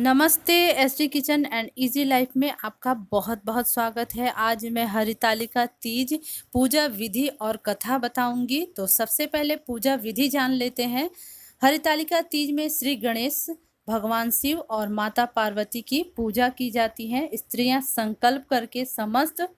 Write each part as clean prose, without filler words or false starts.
नमस्ते। SD kitchen and easy life में आपका बहुत बहुत स्वागत है। आज मैं हरितालिका तीज पूजा विधि और कथा बताऊंगी। तो सबसे पहले पूजा विधि जान लेते हैं। हरितालिका तीज में श्री गणेश भगवान शिव और माता पार्वती की पूजा की जाती है। स्त्रियां संकल्प करके समस्त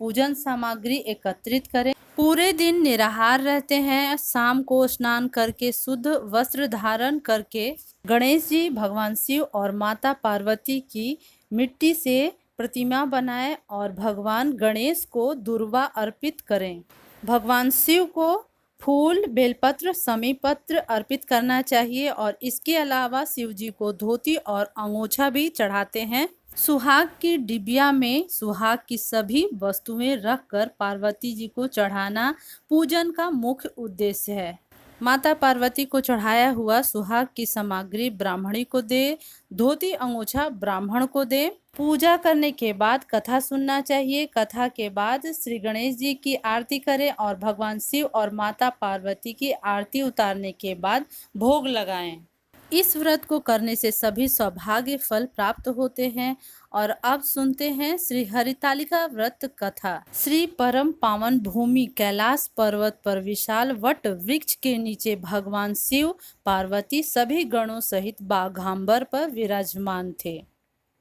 पूजन सामग्री एकत्रित करें। पूरे दिन निराहार रहते हैं। शाम को स्नान करके शुद्ध वस्त्र धारण करके गणेश जी, भगवान शिव और माता पार्वती की मिट्टी से प्रतिमा बनाएं और भगवान गणेश को दुर्वा अर्पित करें। भगवान शिव को फूल, बेलपत्र, समीपत्र अर्पित करना चाहिए और इसके अलावा शिव जी को धोती और अंगोछा भी चढ़ाते हैं। सुहाग की डिबिया में सुहाग की सभी वस्तुएं रखकर पार्वती जी को चढ़ाना पूजन का मुख्य उद्देश्य है। माता पार्वती को चढ़ाया हुआ सुहाग की सामग्री ब्राह्मणी को दे, धोती अंगोछा ब्राह्मण को दे। पूजा करने के बाद कथा सुनना चाहिए। कथा के बाद श्री गणेश जी की आरती करें और भगवान शिव और माता पार्वती की आरती उतारने के बाद भोग लगाएं। इस व्रत को करने से सभी सौभाग्य फल प्राप्त होते हैं। और अब सुनते हैं श्री हरितालिका व्रत कथा। श्री परम पावन भूमि कैलाश पर्वत पर विशाल वट वृक्ष के नीचे भगवान शिव, पार्वती सभी गणों सहित बाघांबर पर विराजमान थे।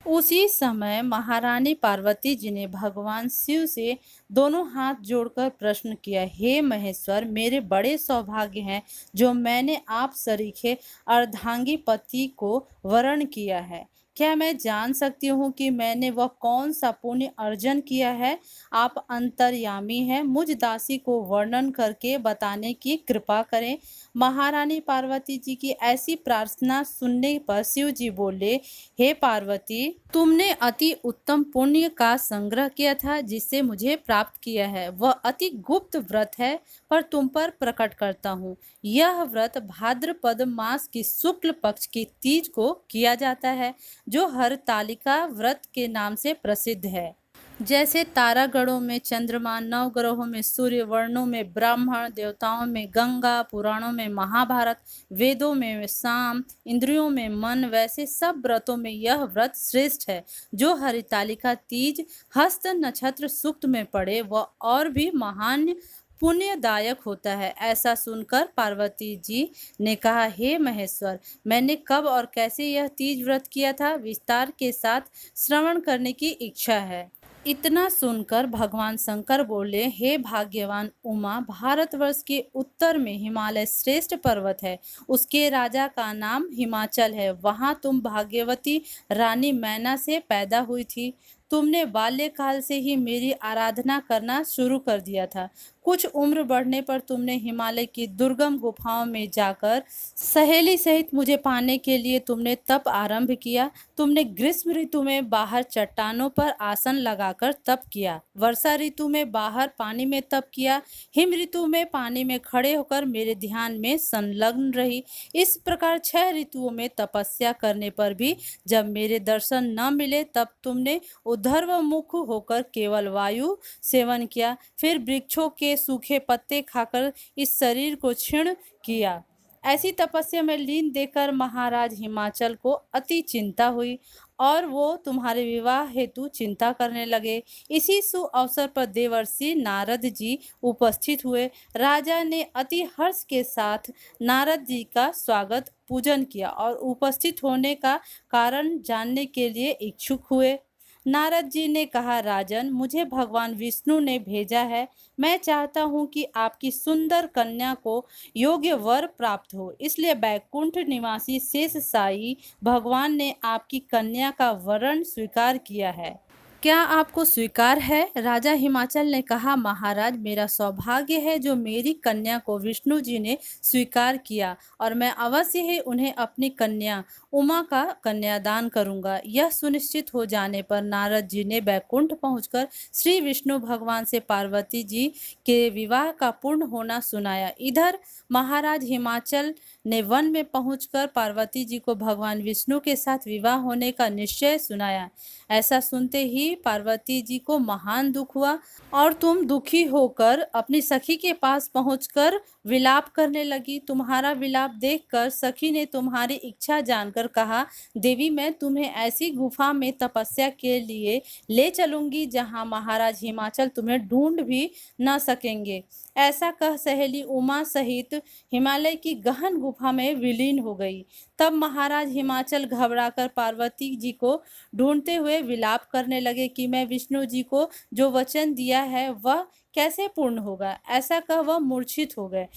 उसी समय महारानी पार्वती जी ने भगवान शिव से दोनों हाथ जोड़कर प्रश्न किया, हे महेश्वर, मेरे बड़े सौभाग्य हैं जो मैंने आप सरीखे अर्धांगी पति को वरण किया है। क्या मैं जान सकती हूँ कि मैंने वह कौन सा पुण्य अर्जन किया है? आप अंतर्यामी हैं, मुझ दासी को वर्णन करके बताने की कृपा करें। महारानी पार्वती जी की ऐसी प्रार्थना सुनने पर शिव जी बोले, हे पार्वती, तुमने अति उत्तम पुण्य का संग्रह किया था जिसे मुझे प्राप्त किया है। वह अति गुप्त व्रत है, पर तुम पर प्रकट करता हूँ। यह व्रत भाद्रपद मास की शुक्ल पक्ष की तीज को किया जाता है, जो हरतालिका व्रत के नाम से प्रसिद्ध है। जैसे तारागणों में चंद्रमा, नवग्रहों में सूर्य, वर्णों में ब्राह्मण, देवताओं में गंगा, पुराणों में महाभारत, वेदों में साम, इंद्रियों में मन, वैसे सब व्रतों में यह व्रत श्रेष्ठ है। जो हरितालिका तीज हस्त नक्षत्र सूक्त में पड़े वह और भी महान पुण्यदायक होता है। ऐसा सुनकर पार्वती जी ने कहा, हे महेश्वर, मैंने कब और कैसे यह तीज व्रत किया था, विस्तार के साथ श्रवण करने की इच्छा है। इतना सुनकर भगवान शंकर बोले, हे भाग्यवान उमा, भारतवर्ष के उत्तर में हिमालय श्रेष्ठ पर्वत है। उसके राजा का नाम हिमाचल है। वहाँ तुम भाग्यवती रानी मैना से पैदा हुई थी। तुमने बाल्यकाल से ही मेरी आराधना करना शुरू कर दिया था। कुछ उम्र बढ़ने पर तुमने हिमालय की दुर्गम गुफाओं में जाकर सहेली सहित मुझे पाने के लिए तुमने तप आरंभ किया। तुमने ग्रीष्म ऋतु में बाहर चट्टानों पर आसन लगाकर तप किया, वर्षा ऋतु में बाहर पानी में तप किया, हिम ऋतु में पानी में खड़े होकर मेरे ध्यान में संलग्न रही। इस प्रकार 6 ऋतुओं में तपस्या करने पर भी जब मेरे दर्शन न मिले तब तुमने ऊर्ध्वमुख होकर केवल वायु सेवन किया, फिर वृक्षों के सूखे पत्ते खाकर इस शरीर को क्षीण किया। ऐसी तपस्या में लीन देखकर महाराज हिमाचल को अति चिंता हुई और वो तुम्हारे विवाह हेतु चिंता करने लगे। इसी शुभ अवसर पर देवर्षि नारद जी उपस्थित हुए। राजा ने अति हर्ष के साथ नारद जी का स्वागत पूजन किया और उपस्थित होने का कारण जानने के लिए इच्छुक हुए। नारद जी ने कहा, राजन, मुझे भगवान विष्णु ने भेजा है। मैं चाहता हूँ कि आपकी सुंदर कन्या को योग्य वर प्राप्त हो, इसलिए बैकुंठ निवासी शेष साई भगवान ने आपकी कन्या का वरण स्वीकार किया है। क्या आपको स्वीकार है? राजा हिमाचल ने कहा, महाराज, मेरा सौभाग्य है जो मेरी कन्या को विष्णु जी ने स्वीकार किया और मैं अवश्य ही उन्हें अपनी कन्या उमा का कन्यादान करूंगा। यह सुनिश्चित हो जाने पर नारद जी ने बैकुंठ पहुंचकर श्री विष्णु भगवान से पार्वती जी के विवाह का पूर्ण होना सुनाया। इधर महाराज हिमाचल ने वन में पहुंचकर पार्वती जी को भगवान विष्णु के साथ विवाह होने का निश्चय सुनाया। ऐसा सुनते ही पार्वती जी को महान दुख हुआ और तुम दुखी होकर अपनी सखी के पास पहुंचकर विलाप करने लगी। तुम्हारा विलाप देखकर सखी ने तुम्हारी इच्छा जानकर कहा, देवी मैं तुम्हें ऐसी गुफा में तपस्या के लिए ले चलूंगी जहां महाराज हिमाचल तुम्हें ढूंढ भी न सकेंगे। ऐसा कह सहेली उमा सहित हिमालय की गहन गुफा में विलीन हो गई। तब महाराज हिमाचल घबराकर पार्वती जी को ढूंढते हुए विलाप करने लगे कि मैं विष्णु जी को जो वचन दिया है वह कैसे पूर्ण होगा। ऐसा कह वह मूर्छित हो गए।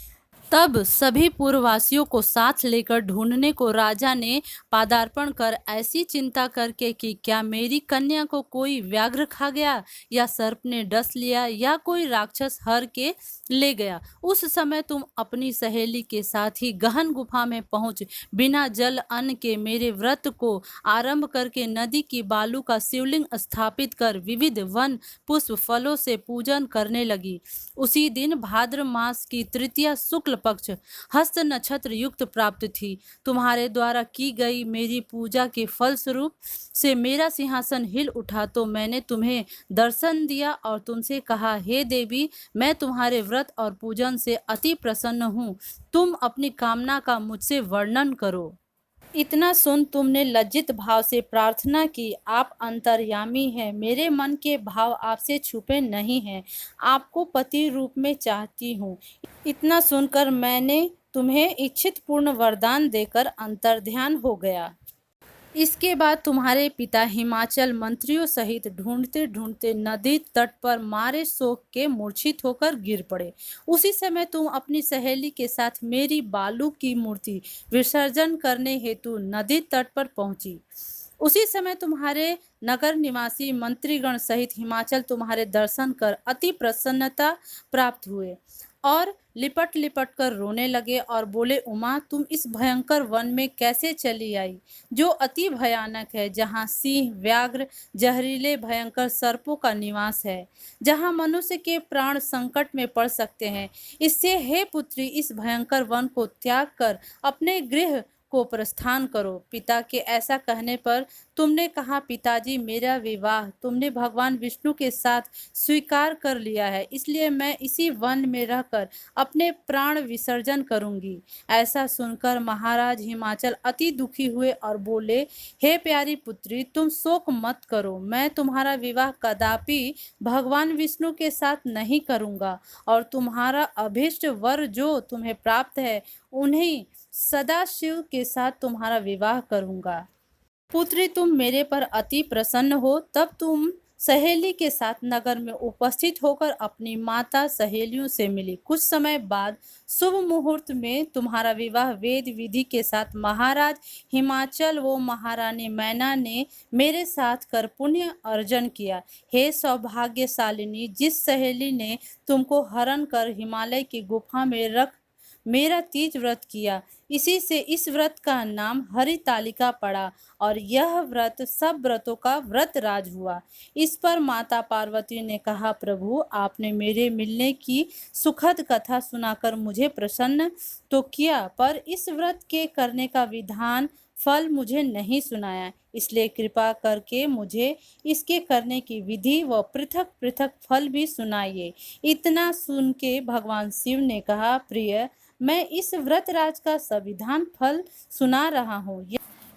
तब सभी पूर्ववासियों को साथ लेकर ढूंढने को राजा ने पादार्पण कर ऐसी चिंता करके कि क्या मेरी कन्या को कोई व्याघ्र खा गया या सर्प ने डस लिया या कोई राक्षस हर के ले गया। उस समय तुम अपनी सहेली के साथ ही गहन गुफा में पहुंच बिना जल अन्न के मेरे व्रत को आरंभ करके नदी की बालू का शिवलिंग स्थापित कर विविध वन पुष्प फलों से पूजन करने लगी। उसी दिन भाद्र मास की तृतीया शुक्ल पक्ष हस्त नक्षत्र युक्त प्राप्त थी। तुम्हारे द्वारा की गई मेरी पूजा के फलस्वरूप से मेरा सिंहासन हिल उठा तो मैंने तुम्हें दर्शन दिया और तुमसे कहा, हे देवी मैं तुम्हारे व्रत और पूजन से अति प्रसन्न हूँ। तुम अपनी कामना का मुझसे वर्णन करो। इतना सुन तुमने लज्जित भाव से प्रार्थना की, आप अंतर्यामी हैं, मेरे मन के भाव आपसे छुपे नहीं हैं, आपको पति रूप में चाहती हूँ। इतना सुनकर मैंने तुम्हें इच्छित पूर्ण वरदान देकर अंतर्ध्यान हो गया। इसके बाद तुम्हारे पिता हिमाचल मंत्रियों सहित ढूंढते ढूंढते नदी तट पर मारे शोक के मूर्छित होकर गिर पड़े। उसी समय तुम अपनी सहेली के साथ मेरी बालू की मूर्ति विसर्जन करने हेतु नदी तट पर पहुंची। उसी समय तुम्हारे नगर निवासी मंत्रीगण सहित हिमाचल तुम्हारे दर्शन कर अति प्रसन्नता प्राप्त हुए और लिपट लिपट कर रोने लगे और बोले, उमा तुम इस भयंकर वन में कैसे चली आई जो अति भयानक है, जहाँ सिंह व्याघ्र जहरीले भयंकर सर्पों का निवास है, जहाँ मनुष्य के प्राण संकट में पड़ सकते हैं। इससे हे पुत्री इस भयंकर वन को त्याग कर अपने गृह को प्रस्थान करो। पिता के ऐसा कहने पर तुमने कहा, पिताजी मेरा विवाह तुमने भगवान विष्णु के साथ स्वीकार कर लिया है, इसलिए मैं इसी वन में रहकर अपने प्राण विसर्जन करूंगी। ऐसा सुनकर महाराज हिमाचल अति दुखी हुए और बोले, हे प्यारी पुत्री तुम शोक मत करो, मैं तुम्हारा विवाह कदापि भगवान विष्णु के साथ नहीं करूंगा और तुम्हारा अभीष्ट वर जो तुम्हें प्राप्त है उन्हीं सदाशिव के साथ तुम्हारा विवाह करूंगा। पुत्री तुम मेरे पर अति प्रसन्न हो, तब तुम सहेली के साथ नगर में उपस्थित होकर अपनी माता सहेलियों से मिली। कुछ समय बाद शुभ मुहूर्त में तुम्हारा विवाह वेद विधि के साथ महाराज हिमाचल व महारानी मैना ने मेरे साथ कर पुण्य अर्जन किया। हे सौभाग्यशालिनी, जिस सहेली ने तुमको हरण कर हिमालय की गुफा में रख मेरा तीज व्रत किया, इसी से इस व्रत का नाम हरितालिका पड़ा और यह व्रत सब व्रतों का व्रत राज हुआ। इस पर माता पार्वती ने कहा, प्रभु आपने मेरे मिलने की सुखद कथा सुनाकर मुझे प्रसन्न तो किया, पर इस व्रत के करने का विधान फल मुझे नहीं सुनाया, इसलिए कृपा करके मुझे इसके करने की विधि व पृथक पृथक फल भी सुनाइए। इतना सुन के भगवान शिव ने कहा, प्रिय मैं इस व्रत राज का संविधान फल सुना रहा हूँ।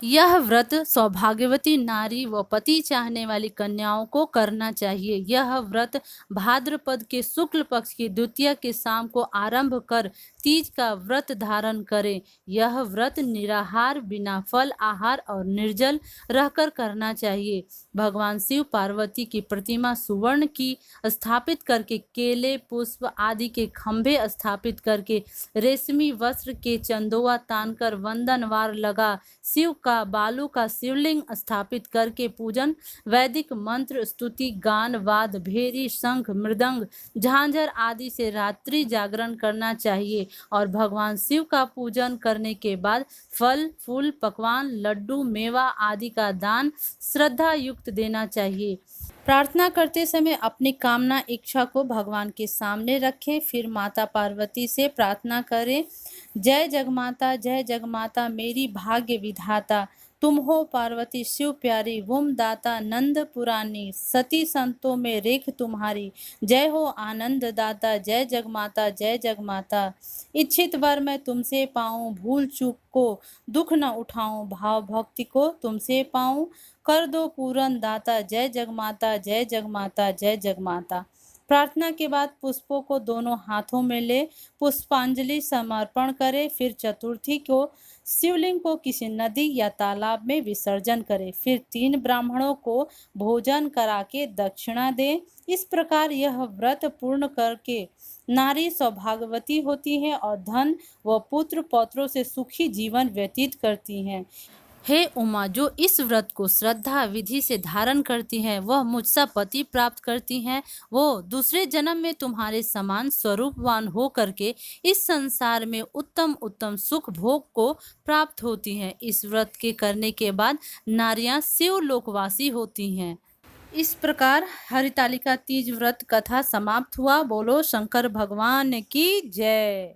यह व्रत सौभाग्यवती नारी व पति चाहने वाली कन्याओं को करना चाहिए। यह व्रत भाद्रपद के शुक्ल पक्ष की द्वितीया के शाम को आरंभ कर तीज का व्रत धारण करें। यह व्रत निराहार, बिना फल आहार और निर्जल रहकर करना चाहिए। भगवान शिव पार्वती की प्रतिमा सुवर्ण की स्थापित करके, केले पुष्प आदि के खंभे स्थापित करके, रेशमी वस्त्र के चंदोवा तानकर वंदनवार लगा शिव का बालू का शिवलिंग स्थापित करके पूजन, वैदिक मंत्र स्तुति गान वाद भेरी शंख मृदंग झांझर आदि से रात्रि जागरण करना चाहिए और भगवान शिव का पूजन करने के बाद फल फूल पकवान लड्डू मेवा आदि का दान श्रद्धा युक्त देना चाहिए। प्रार्थना करते समय अपनी कामना इच्छा को भगवान के सामने रखें, फिर माता पार्वती से प्रार्थना करें, जय जगमाता मेरी भाग्य विधाता, तुम हो पार्वती शिव प्यारी, वुम दाता नंद पुरानी, सती संतों में रेख तुम्हारी, जय हो आनंद दाता, जय जगमाता जय जगमाता। इच्छित वर मैं तुमसे पाऊं, भूल चूक को दुख न उठाऊं, भाव भक्ति को तुमसे पाऊं, कर दो पूरन दाता, जय जगमाता जय जगमाता जय जगमाता। प्रार्थना के बाद पुष्पों को दोनों हाथों में ले पुष्पांजलि समर्पण करें। फिर चतुर्थी को शिवलिंग को किसी नदी या तालाब में विसर्जन करें। फिर 3 ब्राह्मणों को भोजन करा के दक्षिणा दें। इस प्रकार यह व्रत पूर्ण करके नारी सौभाग्यवती होती है और धन व पुत्र पौत्रों से सुखी जीवन व्यतीत करती हैं। हे उमा, जो इस व्रत को श्रद्धा विधि से धारण करती है वह मुझसे पति प्राप्त करती हैं। वो दूसरे जन्म में तुम्हारे समान स्वरूपवान हो करके इस संसार में उत्तम उत्तम सुख भोग को प्राप्त होती हैं। इस व्रत के करने के बाद नारियां शिव लोकवासी होती हैं। इस प्रकार हरितालिका तीज व्रत कथा समाप्त हुआ। बोलो शंकर भगवान की जय।